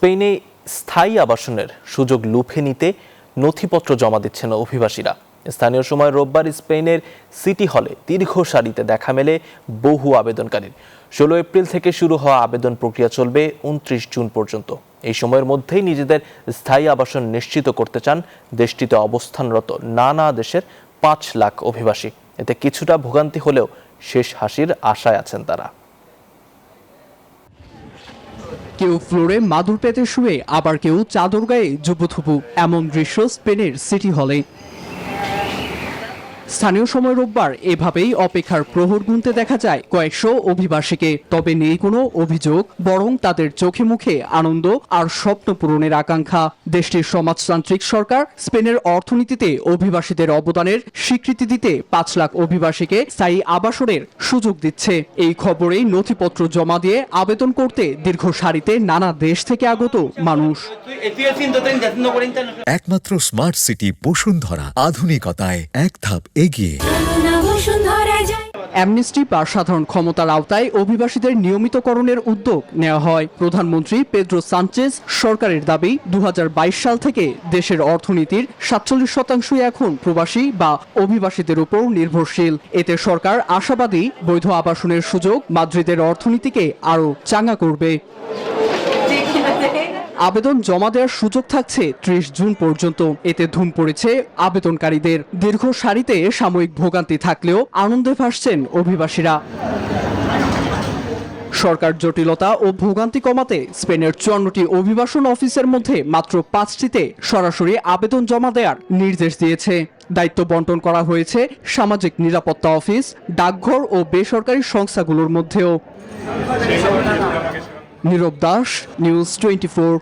স্পেনে স্থায়ী আবাসনের সুযোগ লুফে নিতে নথিপত্র জমা দিচ্ছেন অভিবাসীরা। স্থানীয় সময় রোববার স্পেনের সিটি হলে দীর্ঘ সারিতে দেখা মেলে বহু আবেদনকারীর। 16 এপ্রিল থেকে শুরু হওয়া আবেদন প্রক্রিয়া চলবে 29 জুন পর্যন্ত। এই সময়ের মধ্যেই নিজেদের স্থায়ী আবাসন নিশ্চিত করতে চান দেশটিতে অবস্থানরত নানা দেশের 5 লাখ অভিবাসী। এতে কিছুটা ভোগান্তি হলেও শেষ হাসির আশায় আছেন তারা। কেউ ফ্লোরে মাদুর পেতে শুয়ে, আবার কেউ চাদর গায়ে জুবুথুবু। এমন দৃশ্য স্পেনের সিটি হলে। স্থানীয় সময় রোববার এভাবেই অপেক্ষার প্রহর গুনতে দেখা যায় কয়েকশো অভিবাসীকে। তবে নেই কোনো অভিযোগ, বরং তাদের চোখে মুখে আনন্দ আর স্বপ্ন পূরণের আকাঙ্ক্ষা। দেশটির সমাজতান্ত্রিক সরকার স্পেনের অর্থনীতিতে অভিবাসীদের অবদানের স্বীকৃতি দিতে 5 লাখ অভিবাসীকে স্থায়ী আবাসনের সুযোগ দিচ্ছে। এই খবরেই নথিপত্র জমা দিয়ে আবেদন করতে দীর্ঘ সারিতে নানা দেশ থেকে আগত মানুষ। একমাত্র স্মার্ট সিটি বসুন্ধরা, আধুনিকতায় এক ধাপ এগিয়ে। অ্যামনেস্টি বা সাধারণ ক্ষমতার আওতায় অভিবাসীদের নিয়মিতকরণের উদ্যোগ নেওয়া হয়। প্রধানমন্ত্রী পেদ্রো সানচেজ সরকারের দাবি 2022 সাল থেকে দেশের অর্থনীতির 47% এখন প্রবাসী বা অভিবাসীদের উপর নির্ভরশীল। এতে সরকার আশাবাদী বৈধ আবাসনের সুযোগ মাদ্রিদের অর্থনীতিকে আরও চাঙ্গা করবে। আবেদন জমা দেওয়ার সুযোগ থাকছে 30 জুন পর্যন্ত। এতে ধুম পড়েছে আবেদনকারীদের। দীর্ঘ সারিতে সাময়িক ভোগান্তি থাকলেও আনন্দে ভাসছেন অভিবাসীরা। সরকার জটিলতা ও ভোগান্তি কমাতে স্পেনের 54টি অভিবাসন অফিসের মধ্যে মাত্র 5টিতে সরাসরি আবেদন জমা দেওয়ার নির্দেশ দিয়েছে। দায়িত্ব বন্টন করা হয়েছে সামাজিক নিরাপত্তা অফিস, ডাকঘর ও বেসরকারি সংস্থাগুলোর মধ্যেও। নীরব দাস, নিউজ 24।